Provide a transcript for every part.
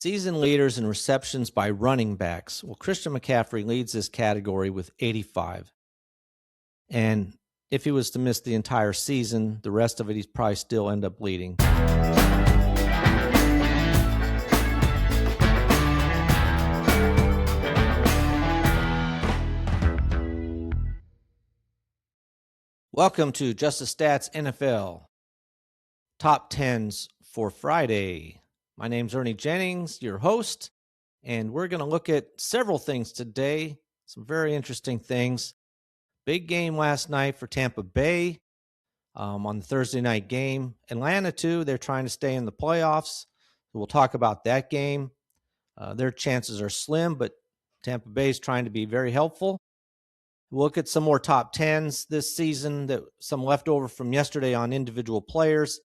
Season leaders in receptions by running backs. Well, Christian McCaffrey leads this category with 85. And if he was to miss the entire season, the rest of it, he'd probably still end up leading. Welcome to Justice Stats NFL Top 10's for Friday. My name's Ernie Jennings, your host, and we're going to look at several things today, some very interesting things. Big game last night for Tampa Bay on the Thursday night game. Atlanta, too, they're trying to stay in the playoffs. We'll talk about that game. Their chances are slim, but Tampa Bay is trying to be very helpful. We'll look at some more top 10s this season, some leftover from yesterday on individual players.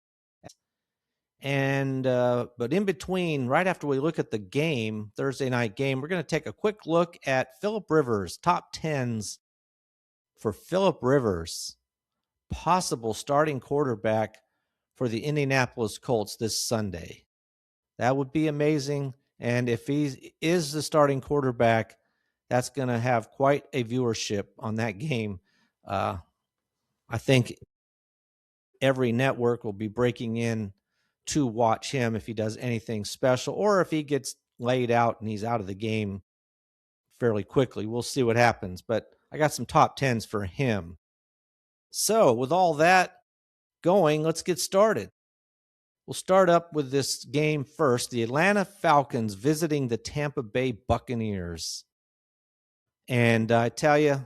And but in between, right after we look at the game, Thursday night game, we're going to take a quick look at Phillip Rivers, top 10s for Phillip Rivers, possible starting quarterback for the Indianapolis Colts this Sunday. That would be amazing. And if he is the starting quarterback, that's going to have quite a viewership on that game. I think every network will be breaking in to watch him if he does anything special, or if he gets laid out and he's out of the game fairly quickly. We'll see what happens, but I got some top 10s for him. So with all that going, let's get started. We'll start up with this game first. The Atlanta Falcons visiting the Tampa Bay Buccaneers. And I tell you,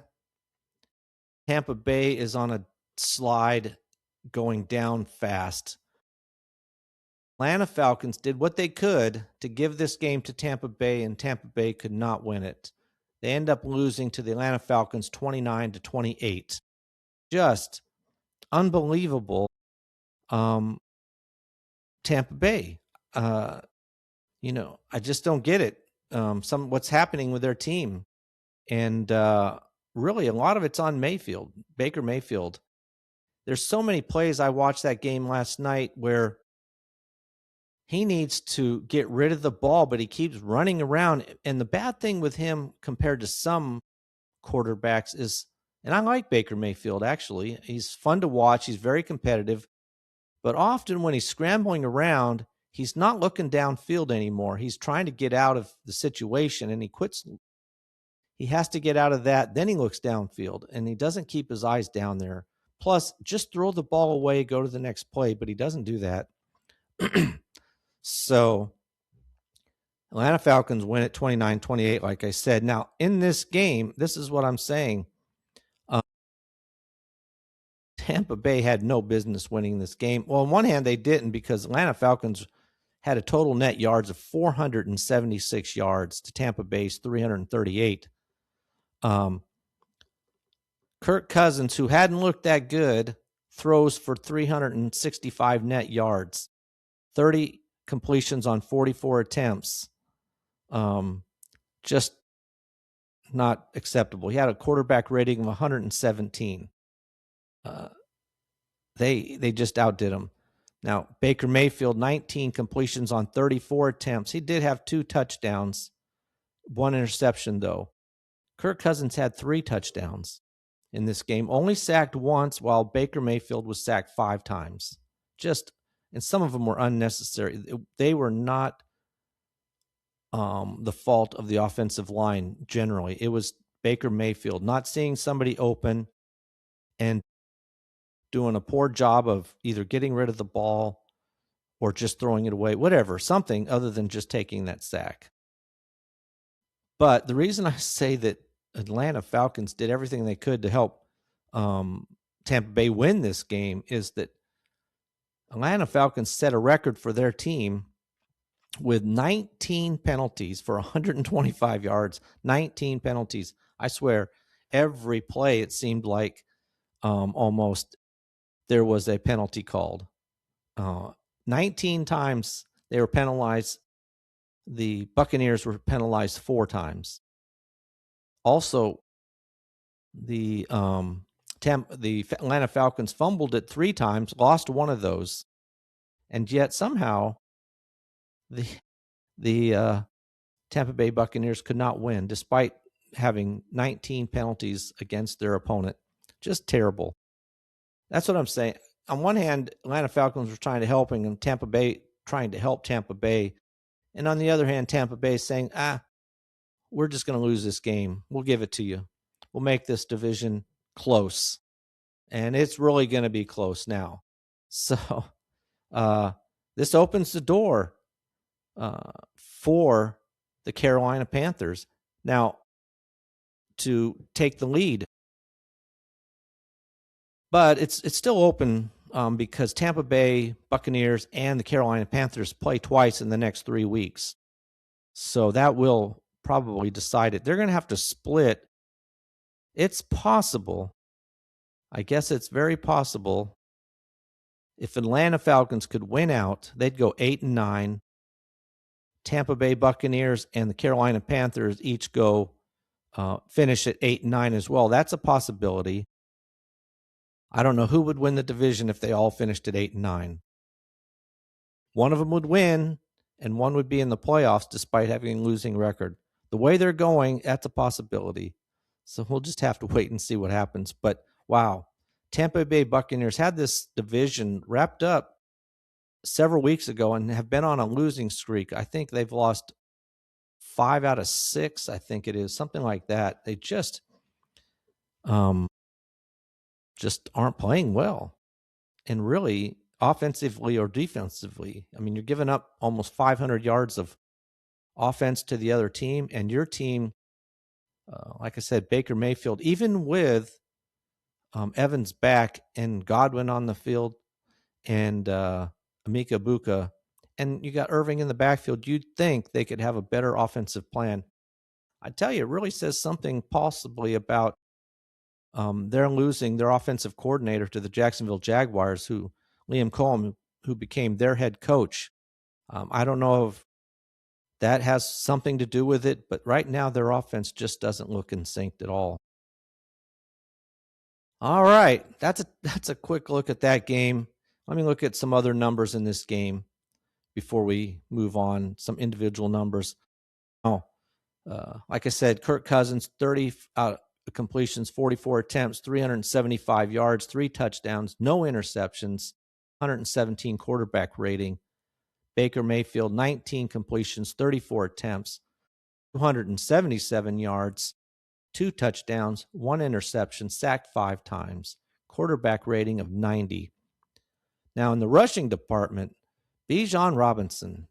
Tampa Bay is on a slide going down fast. Atlanta Falcons did what they could to give this game to Tampa Bay, and Tampa Bay could not win it. They end up losing to the Atlanta Falcons 29-28. Just unbelievable. Tampa Bay, I just don't get it. What's happening with their team. And really, a lot of it's on Baker Mayfield. There's so many plays. I watched that game last night where he needs to get rid of the ball, but he keeps running around. And the bad thing with him compared to some quarterbacks is, and I like Baker Mayfield, actually. He's fun to watch. He's very competitive. But often when he's scrambling around, he's not looking downfield anymore. He's trying to get out of the situation, and he quits. He has to get out of that. Then he looks downfield, and he doesn't keep his eyes down there. Plus, just throw the ball away, go to the next play, but he doesn't do that. So, Atlanta Falcons win at 29-28, like I said. Now, in this game, this is what I'm saying. Tampa Bay had no business winning this game. Well, on one hand, they didn't, because Atlanta Falcons had a total net yards of 476 yards to Tampa Bay's 338. Kirk Cousins, who hadn't looked that good, throws for 365 net yards, 30 completions on 44 attempts. Just not acceptable. He had a quarterback rating of 117. They just outdid him. Now, Baker Mayfield, 19 completions on 34 attempts. He did have 2 touchdowns, 1 interception, though. Kirk Cousins had 3 touchdowns in this game, only sacked once, while Baker Mayfield was sacked 5 times. And some of them were unnecessary. They were not the fault of the offensive line generally. It was Baker Mayfield not seeing somebody open and doing a poor job of either getting rid of the ball or just throwing it away, something other than just taking that sack. But the reason I say that Atlanta Falcons did everything they could to help Tampa Bay win this game is that Atlanta Falcons set a record for their team with 19 penalties for 125 yards, 19 penalties. I swear, every play it seemed like almost there was a penalty called. 19 times they were penalized. The Buccaneers were penalized 4 times. Also, the Atlanta Falcons fumbled it 3 times, lost one of those, and yet somehow the Tampa Bay Buccaneers could not win despite having 19 penalties against their opponent. Just terrible. That's what I'm saying. On one hand, Atlanta Falcons were trying to help, and Tampa Bay trying to help Tampa Bay. And on the other hand, Tampa Bay is saying, we're just going to lose this game. We'll give it to you. We'll make this division close. And it's really going to be close now. So this opens the door for the Carolina Panthers now to take the lead. But it's still open because Tampa Bay Buccaneers and the Carolina Panthers play twice in the next 3 weeks. So that will probably decide it. They're going to have to split. It's possible. I guess it's very possible. If Atlanta Falcons could win out, they'd go 8-9. Tampa Bay Buccaneers and the Carolina Panthers each go finish at 8-9 as well. That's a possibility. I don't know who would win the division if they all finished at 8-9. One of them would win, and one would be in the playoffs despite having a losing record. The way they're going, that's a possibility. So we'll just have to wait and see what happens. But wow, Tampa Bay Buccaneers had this division wrapped up several weeks ago and have been on a losing streak. I think they've lost 5 out of 6, I think it is, something like that. They just aren't playing well. And really, offensively or defensively, I mean, you're giving up almost 500 yards of offense to the other team, and your team, like I said, Baker Mayfield, even with Evans back and Godwin on the field and Amika Buka, and you got Irving in the backfield, you'd think they could have a better offensive plan. I tell you, it really says something possibly about they're losing their offensive coordinator to the Jacksonville Jaguars, Liam Cohen, who became their head coach. I don't know if that has something to do with it, but right now their offense just doesn't look in sync at all. All right, that's a quick look at that game. Let me look at some other numbers in this game before we move on, some individual numbers. Like I said, Kirk Cousins, 30 completions, 44 attempts, 375 yards, 3 touchdowns, no interceptions, 117 quarterback rating. Baker Mayfield, 19 completions, 34 attempts, 277 yards, 2 touchdowns, 1 interception, sacked 5 times, quarterback rating of 90. Now, in the rushing department, Bijan Robinson,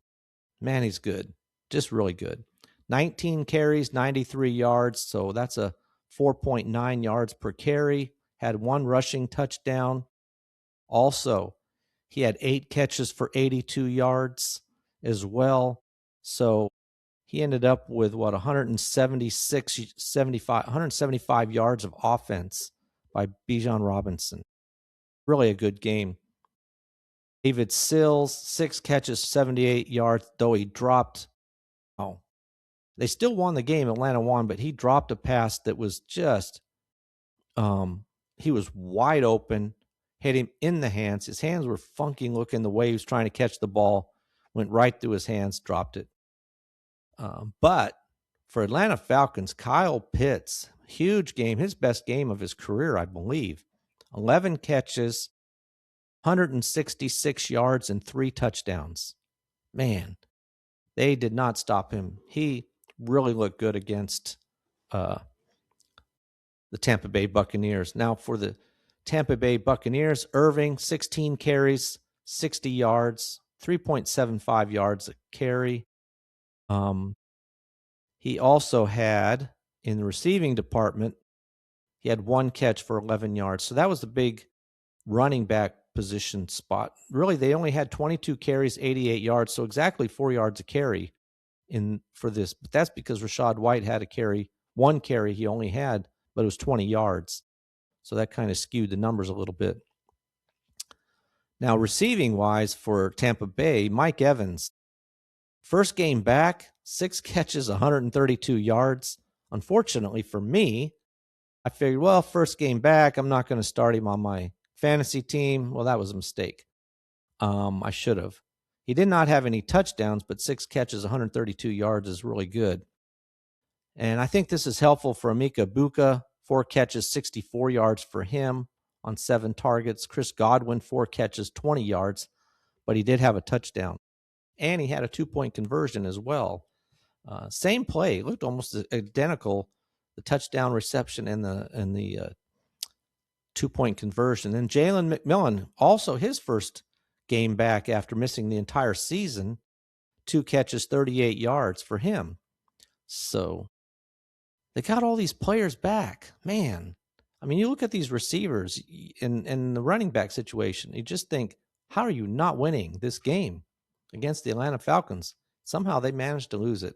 man, he's good, just really good. 19 carries, 93 yards, so that's a 4.9 yards per carry, had 1 rushing touchdown. Also, he had 8 catches for 82 yards as well. So he ended up with 175 yards of offense by Bijan Robinson. Really a good game. David Sills, 6 catches, 78 yards, though he dropped. They still won the game. Atlanta won, but he dropped a pass that was just, he was wide open, hit him in the hands. His hands were funky looking the way he was trying to catch the ball, went right through his hands, dropped it. But for Atlanta Falcons, Kyle Pitts, huge game, his best game of his career, I believe. 11 catches, 166 yards, and 3 touchdowns. Man, they did not stop him. He really looked good against the Tampa Bay Buccaneers. Now for the Tampa Bay Buccaneers, Irving, 16 carries, 60 yards, 3.75 yards a carry. He also had, in the receiving department, he had 1 catch for 11 yards. So that was the big running back position spot. Really, they only had 22 carries, 88 yards, so exactly 4 yards a carry for this. But that's because Rachaad White had a carry. 1 carry he only had, but it was 20 yards. So that kind of skewed the numbers a little bit. Now, receiving-wise for Tampa Bay, Mike Evans, first game back, 6 catches, 132 yards. Unfortunately for me, I figured, well, first game back, I'm not going to start him on my fantasy team. Well, that was a mistake. I should have. He did not have any touchdowns, but 6 catches, 132 yards is really good. And I think this is helpful for Emeka Buka. 4 catches, 64 yards for him on 7 targets. Chris Godwin, 4 catches, 20 yards, but he did have a touchdown. And he had a 2-point conversion as well. Same play, looked almost identical. The touchdown reception and the 2-point conversion. And Jalen McMillan, also his first game back after missing the entire season, 2 catches, 38 yards for him. So they got all these players back, man. I mean, you look at these receivers in the running back situation, you just think, how are you not winning this game against the Atlanta Falcons? Somehow they managed to lose it.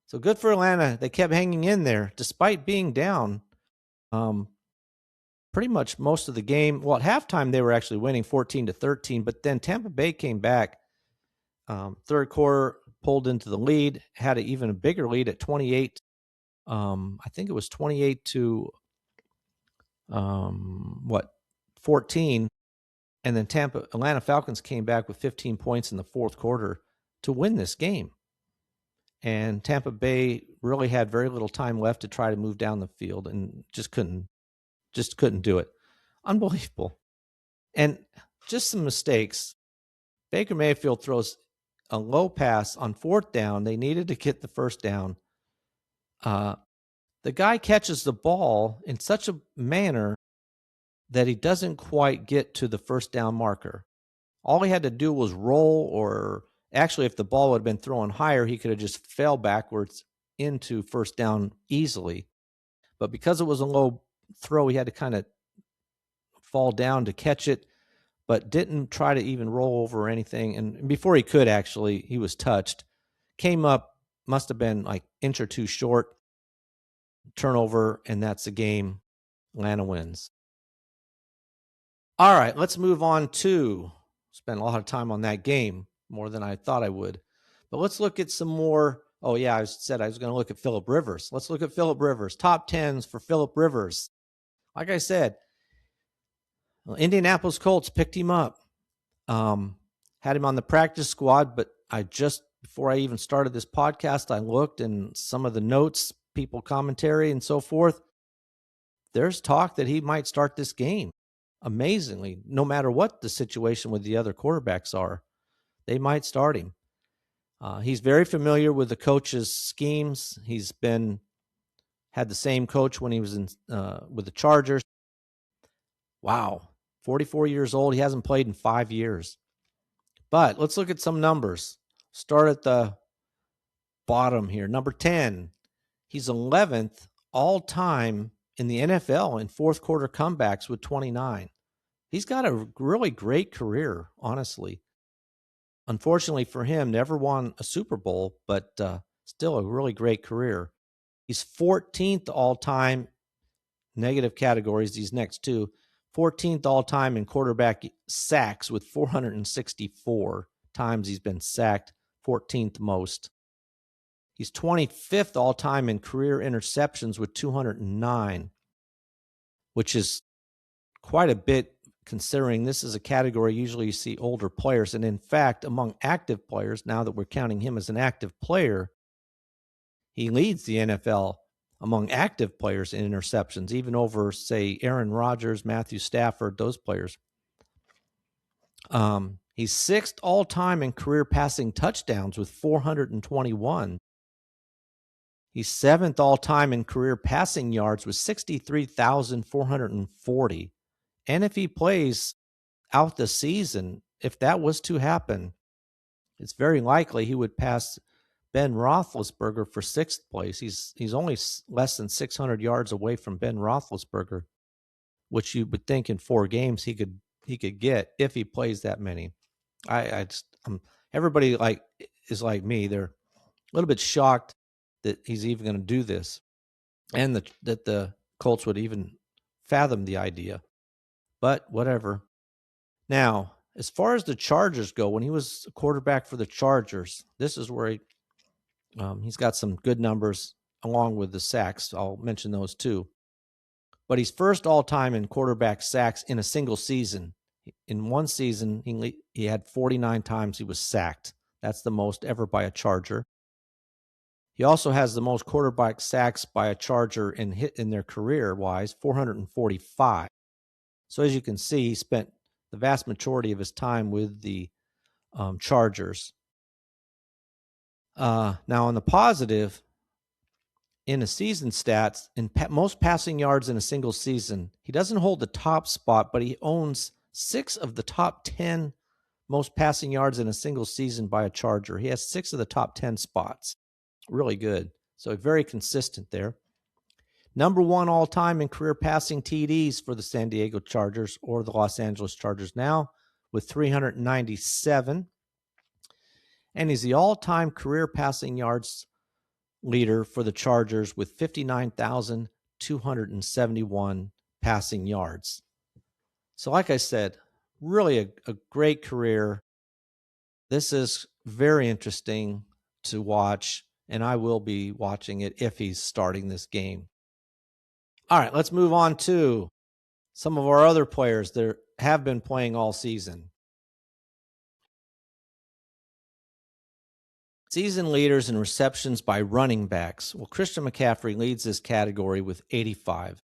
So good for Atlanta. They kept hanging in there despite being down pretty much most of the game. Well, at halftime, they were actually winning 14-13, but then Tampa Bay came back. Third quarter, pulled into the lead, had an even bigger lead at 28. I think it was 28 to 14. And then Atlanta Falcons came back with 15 points in the fourth quarter to win this game. And Tampa Bay really had very little time left to try to move down the field and just couldn't do it. Unbelievable. And just some mistakes. Baker Mayfield throws a low pass on 4th down. They needed to get the first down. The guy catches the ball in such a manner that he doesn't quite get to the first down marker. All he had to do was roll, or actually, if the ball had been thrown higher, he could have just fell backwards into first down easily. But because it was a low throw, he had to kind of fall down to catch it, but didn't try to even roll over or anything. And before he could, actually, he was touched. Came up, must have been like inch or two short. Turnover, and that's the game. Atlanta wins. All right, let's move on to spend a lot of time on that game, more than I thought I would. But let's look at some more. Oh, yeah, I said I was going to look at Phillip Rivers. Let's look at Phillip Rivers. Top 10s for Phillip Rivers. Like I said, Indianapolis Colts picked him up. Had him on the practice squad, but before I even started this podcast, I looked and some of the notes, people commentary and so forth. There's talk that he might start this game. Amazingly, no matter what the situation with the other quarterbacks are, they might start him. He's very familiar with the coach's schemes. He's had the same coach when he was with the Chargers. Wow, 44 years old. He hasn't played in 5 years. But let's look at some numbers. Start at the bottom here. Number 10, he's 11th all-time in the NFL in fourth quarter comebacks with 29. He's got a really great career, honestly. Unfortunately for him, never won a Super Bowl, but still a really great career. He's 14th all-time, negative categories, these next two. 14th all-time in quarterback sacks with 464 times he's been sacked, 14th most. He's 25th all-time in career interceptions with 209, which is quite a bit considering this is a category usually you see older players. And in fact, among active players, now that we're counting him as an active player, he leads the NFL among active players in interceptions, even over, say, Aaron Rodgers, Matthew Stafford, those players. He's 6th all-time in career passing touchdowns with 421. He's 7th all-time in career passing yards with 63,440. And if he plays out the season, if that was to happen, it's very likely he would pass Ben Roethlisberger for 6th place. He's only less than 600 yards away from Ben Roethlisberger, which you would think in 4 games he could get if he plays that many. Everybody is like me. They're a little bit shocked that he's even going to do this, and that the Colts would even fathom the idea. But whatever. Now, as far as the Chargers go, when he was a quarterback for the Chargers, this is where he's got some good numbers along with the sacks. I'll mention those too. But he's first all-time in quarterback sacks in a single season. In one season, he had 49 times he was sacked. That's the most ever by a Charger. He also has the most quarterback sacks by a Charger in their career-wise, 445. So as you can see, he spent the vast majority of his time with the Chargers. Now, on the positive, in the season stats, in most passing yards in a single season, he doesn't hold the top spot, but he owns 6 of the top 10 most passing yards in a single season by a Charger. He has 6 of the top 10 spots. Really good. So very consistent there. Number 1 all-time in career passing TDs for the San Diego Chargers, or the Los Angeles Chargers now, with 397. And he's the all-time career passing yards leader for the Chargers with 59,271 passing yards. So like I said, really a great career. This is very interesting to watch, and I will be watching it if he's starting this game. All right, let's move on to some of our other players that have been playing all season. Season leaders in receptions by running backs. Well, Christian McCaffrey leads this category with 85.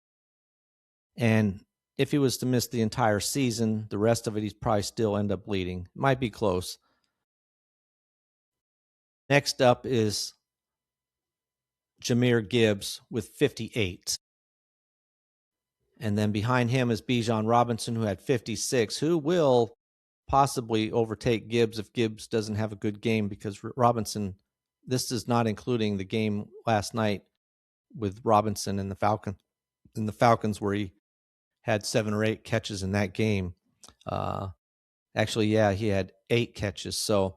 And if he was to miss the entire season, the rest of it, he'd probably still end up leading. Might be close. Next up is Jahmyr Gibbs with 58. And then behind him is Bijan Robinson, who had 56, who will possibly overtake Gibbs if Gibbs doesn't have a good game, because Robinson, this is not including the game last night with Robinson and the Falcons where he had 7 or 8 catches in that game. Actually, yeah, he had 8 catches. So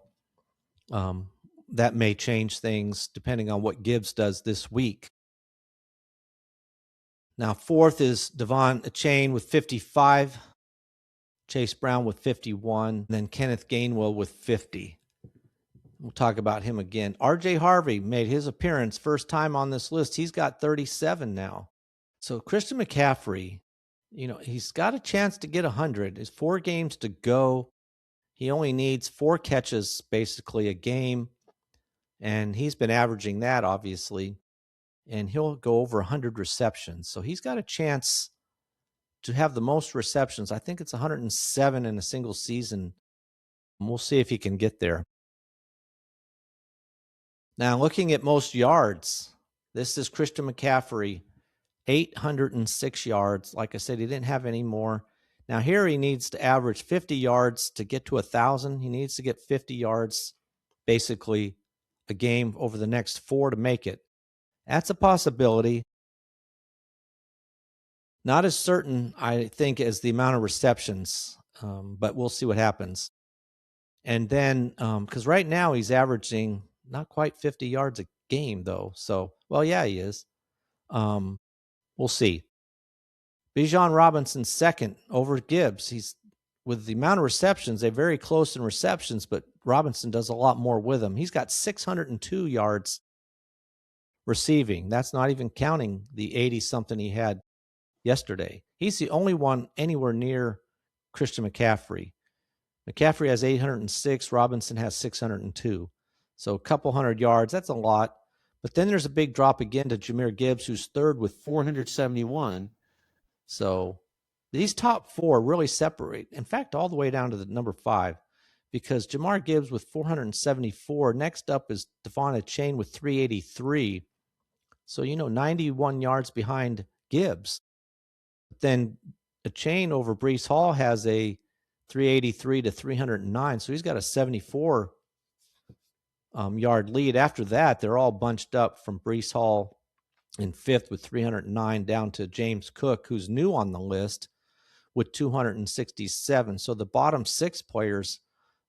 that may change things depending on what Gibbs does this week. Now, fourth is Devon Achane with 55. Chase Brown with 51, then Kenneth Gainwell with 50. We'll talk about him again. R.J. Harvey made his appearance, first time on this list. He's got 37 now. So Christian McCaffrey, he's got a chance to get 100. There's 4 games to go. He only needs 4 catches, basically, a game. And he's been averaging that, obviously. And he'll go over 100 receptions. So he's got a chance to have the most receptions. I think it's 107 in a single season. We'll see if he can get there. Now, looking at most yards, this is Christian McCaffrey, 806 yards. Like I said, he didn't have any more. Now, here he needs to average 50 yards to get to 1,000. He needs to get 50 yards, basically, a game over the next 4 to make it. That's a possibility. Not as certain, I think, as the amount of receptions, but we'll see what happens. And then, because right now he's averaging not quite 50 yards a game, though. So, well, yeah, he is. We'll see. Bijan Robinson second over Gibbs. He's, with the amount of receptions, they're very close in receptions, but Robinson does a lot more with them. He's got 602 yards receiving. That's not even counting the 80-something he had yesterday. He's the only one anywhere near Christian McCaffrey. McCaffrey has 806. Robinson has 602. So a couple hundred yards. That's a lot. But then there's a big drop again to Jahmyr Gibbs, who's third with 471. So these top 4 really separate. In fact, all the way down to the number 5, because Jahmyr Gibbs with 474. Next up is Devon Achane with 383. So, 91 yards behind Gibbs. Then Achane over Breece Hall has a 383 to 309. So he's got a 74 yard lead. After that, they're all bunched up from Breece Hall in 5th with 309 down to James Cook, who's new on the list, with 267. So the bottom 6 players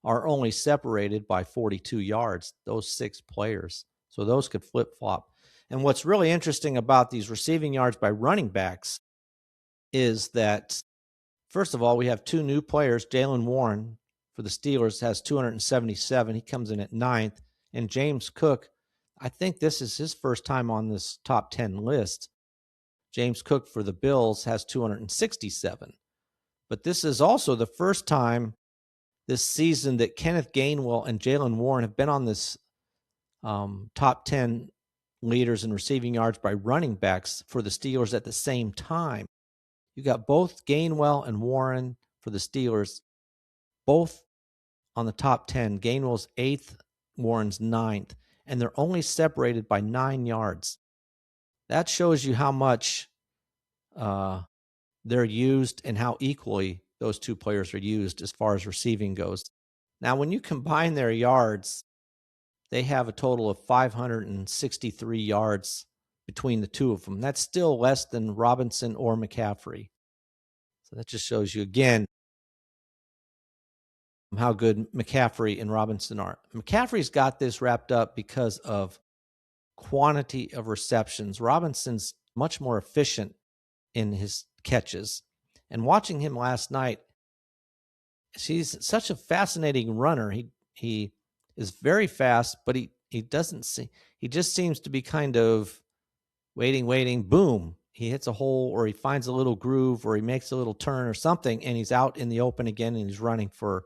are only separated by 42 yards, those 6 players. So those could flip-flop. And what's really interesting about these receiving yards by running backs is that, first of all, we have 2 new players. Jaylen Warren for the Steelers has 277. He comes in at 9th. And James Cook, I think this is his first time on this top 10 list. James Cook for the Bills has 267. But this is also the first time this season that Kenneth Gainwell and Jalen Warren have been on this top 10 leaders in receiving yards by running backs for the Steelers at the same time. You got both Gainwell and Warren for the Steelers, both on the top 10. Gainwell's 8th, Warren's 9th, and they're only separated by 9 yards. That shows you how much they're used and how equally those two players are used as far as receiving goes. Now, when you combine their yards, they have a total of 563 yards between the two of them. That's still less than Robinson or McCaffrey. So that just shows you, again, how good McCaffrey and Robinson are. McCaffrey's got this wrapped up because of quantity of receptions. Robinson's much more efficient in his catches. And watching him last night, he's such a fascinating runner. He is very fast, but he doesn't see. He just seems to be kind of waiting. Boom! He hits a hole, or he finds a little groove, or he makes a little turn or something, and he's out in the open again, and he's running for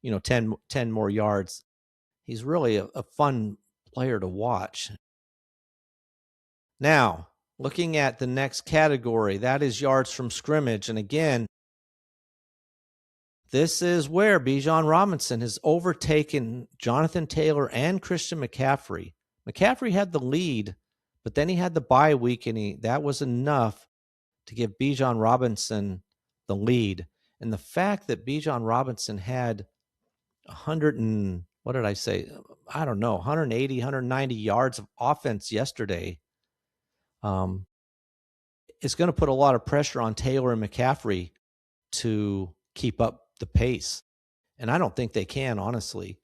10 more yards. He's really a fun player to watch. Now, looking at the next category, that is yards from scrimmage. And again, this is where Bijan Robinson has overtaken Jonathan Taylor and Christian McCaffrey. McCaffrey had the lead, but then he had the bye week, and that was enough to give Bijan Robinson the lead. And the fact that Bijan Robinson had 180, 190 yards of offense yesterday, it's going to put a lot of pressure on Taylor and McCaffrey to keep up the pace. And I don't think they can, honestly.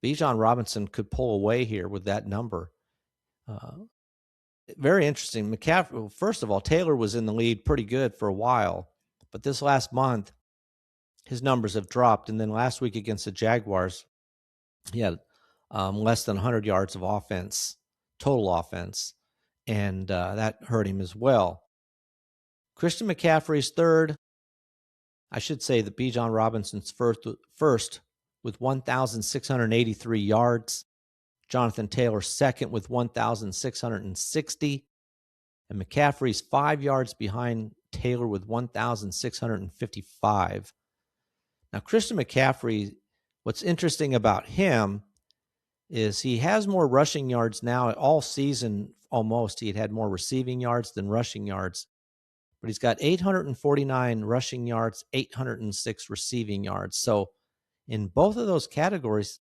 Bijan Robinson could pull away here with that number. Very interesting. McCaffrey, first of all, Taylor was in the lead pretty good for a while, but this last month, his numbers have dropped. And then last week against the Jaguars, he had less than 100 yards of offense, total offense, and that hurt him as well. Christian McCaffrey's third. I should say that Bijan Robinson's first with 1,683 yards. Jonathan Taylor second with 1,660. And McCaffrey's 5 yards behind Taylor with 1,655. Now, Christian McCaffrey, what's interesting about him is he has more rushing yards now. All season, almost, he had more receiving yards than rushing yards. But he's got 849 rushing yards, 806 receiving yards. So in both of those categories,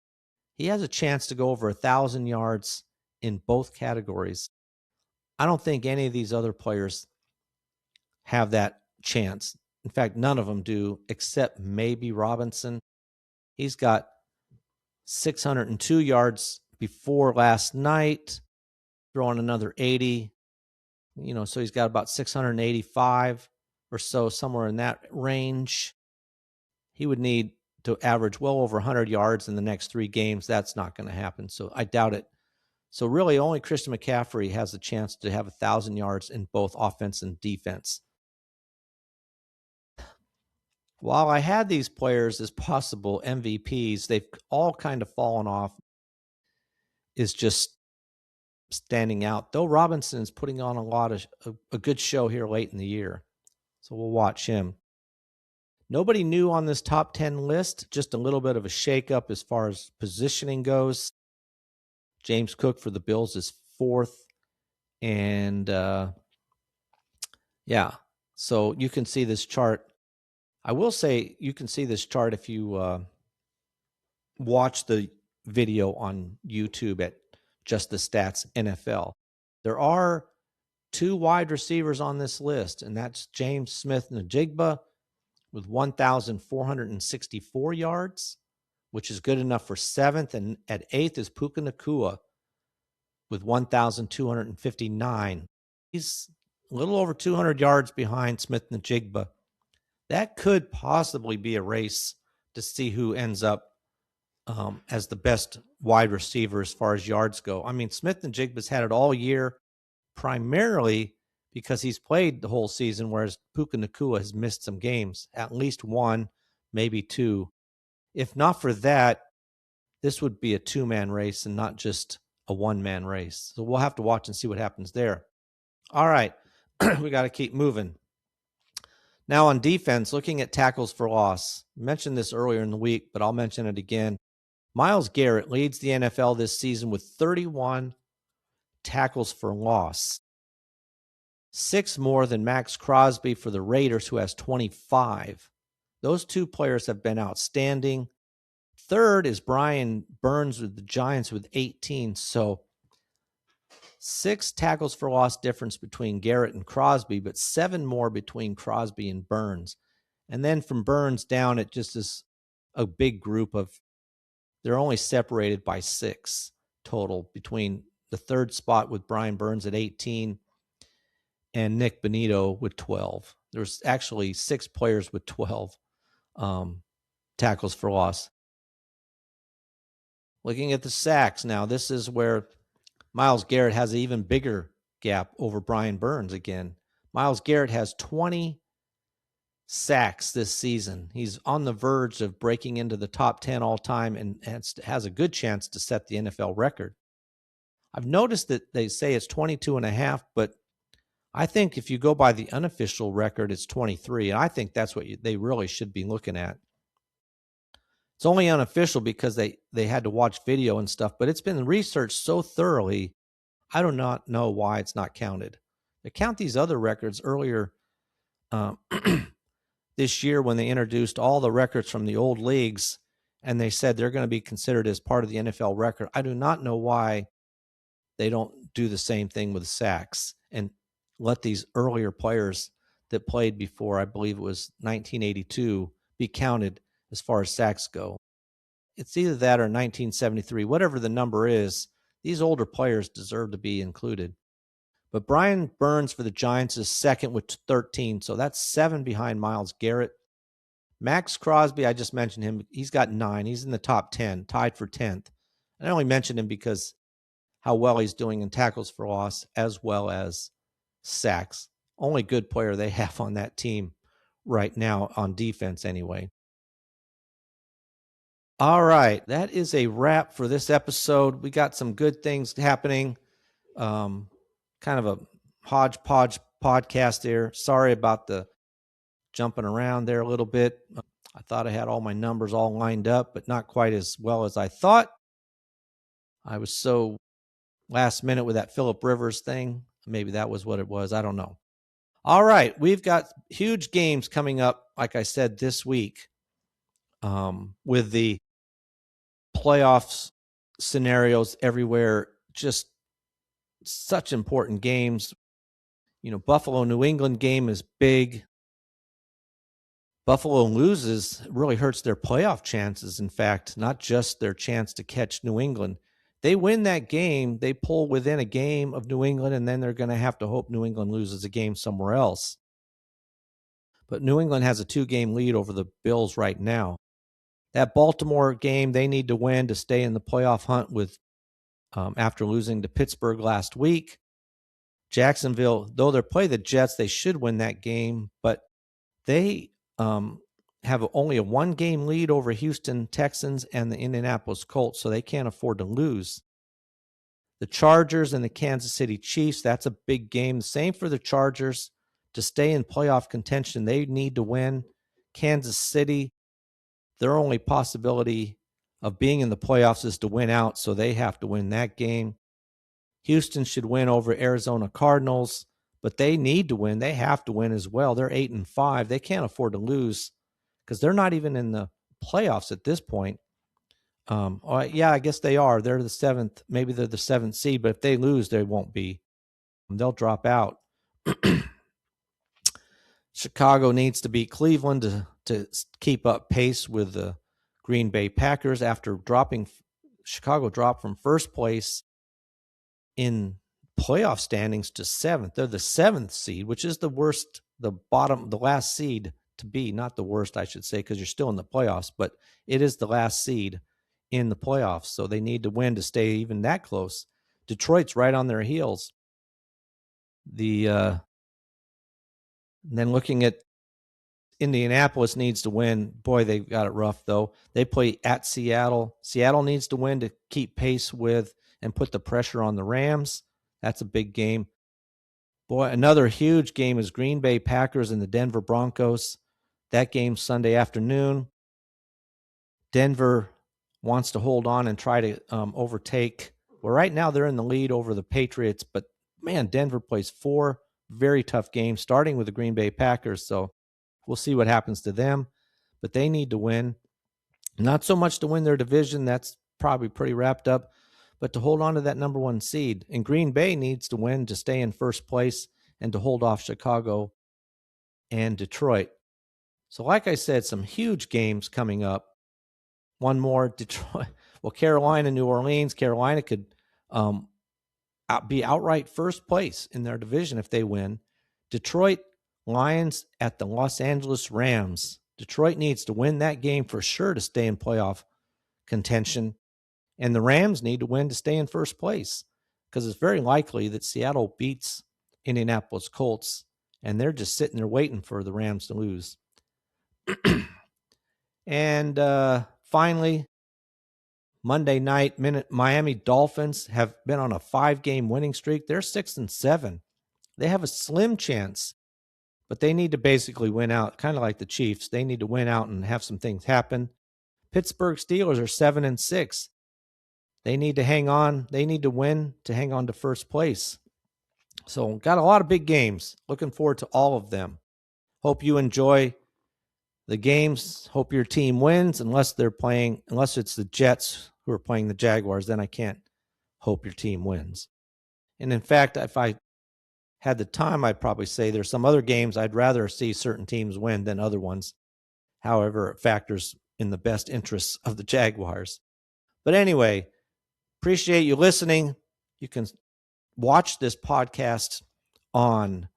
he has a chance to go over 1,000 yards in both categories. I don't think any of these other players have that chance. In fact, none of them do, except maybe Robinson. He's got 602 yards before last night, throwing another 80. So he's got about 685 or so, somewhere in that range. He would need to average well over 100 yards in the next 3 games. That's not going to happen, so I doubt it. So really, only Christian McCaffrey has a chance to have 1,000 yards in both offense and defense. While I had these players as possible MVPs, they've all kind of fallen off. Is just standing out, though Robinson is putting on a good show here late in the year. So we'll watch him. Nobody new on this top 10 list, just a little bit of a shakeup as far as positioning goes. James Cook for the Bills is 4th. And so you can see this chart. I will say you can see this chart if you watch the video on YouTube at Just the Stats NFL. There are 2 wide receivers on this list, and that's James Smith-Njigba with 1,464 yards, which is good enough for 7th. And at 8th is Puka Nacua with 1,259. He's a little over 200 yards behind Smith-Njigba. That could possibly be a race to see who ends up as the best wide receiver as far as yards go. I mean, Smith-Njigba's had it all year, primarily because he's played the whole season, whereas Puka Nacua has missed some games, at least one, maybe two. If not for that, this would be a two-man race and not just a one-man race. So we'll have to watch and see what happens there. All right, we got to keep moving. Now on defense, looking at tackles for loss. I mentioned this earlier in the week, but I'll mention it again. Myles Garrett leads the NFL this season with 31 tackles for loss. 6 more than Max Crosby for the Raiders, who has 25. Those two players have been outstanding. Third is Brian Burns with the Giants with 18. So 6 tackles for loss difference between Garrett and Crosby, but 7 more between Crosby and Burns. And then from Burns down, it just is a big group of, they're only separated by 6 total between the third spot with Brian Burns at 18 and Nick Bonito with 12. There's actually 6 players with 12 tackles for loss. Looking at the sacks now, this is where Myles Garrett has an even bigger gap over Brian Burns again. Myles Garrett has 20 sacks this season. He's on the verge of breaking into the top 10 all time and has a good chance to set the NFL record. I've noticed that they say it's 22 and a half, but I think if you go by the unofficial record, it's 23. And I think that's what they really should be looking at. It's only unofficial because they had to watch video and stuff, but it's been researched so thoroughly, I do not know why it's not counted. They count these other records earlier this year when they introduced all the records from the old leagues, and they said they're going to be considered as part of the NFL record. I do not know why they don't do the same thing with sacks and let these earlier players that played before, I believe it was 1982, be counted as far as sacks go. It's either that or 1973. Whatever the number is, these older players deserve to be included. But Brian Burns for the Giants is second with 13, so that's 7 behind Myles Garrett. Max Crosby, I just mentioned him. He's got 9. He's in the top 10, tied for 10th. I only mentioned him because how well he's doing in tackles for loss as well as sacks. Only good player they have on that team right now on defense anyway. All right, that is a wrap for this episode. We got some good things happening. Kind of a hodgepodge podcast there. Sorry about the jumping around there a little bit. I thought I had all my numbers all lined up, but not quite as well as I thought. I was so last minute with that Phillip Rivers thing. Maybe that was what it was. I don't know. All right, we've got huge games coming up, like I said, this week with the playoffs scenarios everywhere. Just such important games. You know, Buffalo New England game is big. Buffalo loses, really hurts their playoff chances. In fact, not just their chance to catch New England. They win that game, they pull within a game of New England, and then they're going to have to hope New England loses a game somewhere else. But New England has a 2-game lead over the Bills right now. That Baltimore game, they need to win to stay in the playoff hunt with after losing to Pittsburgh last week. Jacksonville, though they play the Jets, they should win that game, but they have only a 1-game lead over Houston Texans and the Indianapolis Colts, so they can't afford to lose. The Chargers and the Kansas City Chiefs, that's a big game. The same for the Chargers. To stay in playoff contention, they need to win. Kansas City, their only possibility of being in the playoffs is to win out, so they have to win that game. Houston should win over Arizona Cardinals, but they need to win. They have to win as well. They're 8-5. They can't afford to lose because they're not even in the playoffs at this point. Yeah, I guess they are. They're the 7th. Maybe they're the 7th seed, but if they lose, they won't be. They'll drop out. Chicago needs to beat Cleveland to keep up pace with the Green Bay Packers after dropping. Chicago dropped from first place in playoff standings to 7th. They're the 7th seed, which is the worst, the last seed to be. Not the worst, I should say, because you're still in the playoffs, but it is the last seed in the playoffs, so they need to win to stay even that close. Detroit's right on their heels. The And then looking at Indianapolis needs to win. Boy, they've got it rough, though. They play at Seattle. Seattle needs to win to keep pace with and put the pressure on the Rams. That's a big game. Boy, another huge game is Green Bay Packers and the Denver Broncos. That game Sunday afternoon. Denver wants to hold on and try to overtake. Well, right now they're in the lead over the Patriots, but man, Denver plays 4 very tough games, starting with the Green Bay Packers. So we'll see what happens to them, but they need to win. Not so much to win their division. That's probably pretty wrapped up, but to hold on to that number 1 seed. And Green Bay needs to win to stay in first place and to hold off Chicago and Detroit. So like I said, some huge games coming up. One more, Detroit. Well, Carolina, New Orleans. Carolina could be outright first place in their division if they win. Detroit Lions at the Los Angeles Rams. Detroit needs to win that game for sure to stay in playoff contention. And the Rams need to win to stay in first place because it's very likely that Seattle beats Indianapolis Colts, and they're just sitting there waiting for the Rams to lose. And finally, Monday night, Miami Dolphins have been on a 5-game winning streak. They're 6-7. They have a slim chance, but they need to basically win out, kind of like the Chiefs. They need to win out and have some things happen. Pittsburgh Steelers are 7-6. They need to hang on. They need to win to hang on to first place. So got a lot of big games. Looking forward to all of them. Hope you enjoy the games. Hope your team wins, unless it's the Jets who are playing the Jaguars, then I can't hope your team wins. And in fact, if I had the time, I'd probably say there's some other games I'd rather see certain teams win than other ones. However, it factors in the best interests of the Jaguars. But anyway, appreciate you listening. You can watch this podcast on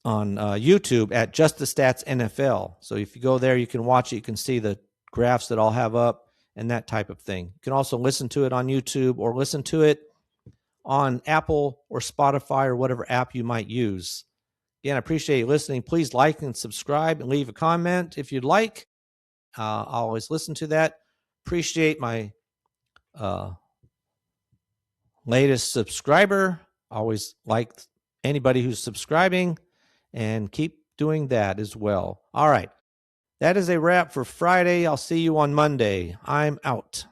YouTube at Just the Stats NFL. So if you go there, you can watch it. You can see the graphs that I'll have up and that type of thing. You can also listen to it on YouTube or listen to it on Apple or Spotify or whatever app you might use. Again, I appreciate you listening. Please like and subscribe and leave a comment if you'd like. I'll always listen to that. Appreciate my latest subscriber. Always like anybody who's subscribing, and keep doing that as well. All right. That is a wrap for Friday. I'll see you on Monday. I'm out.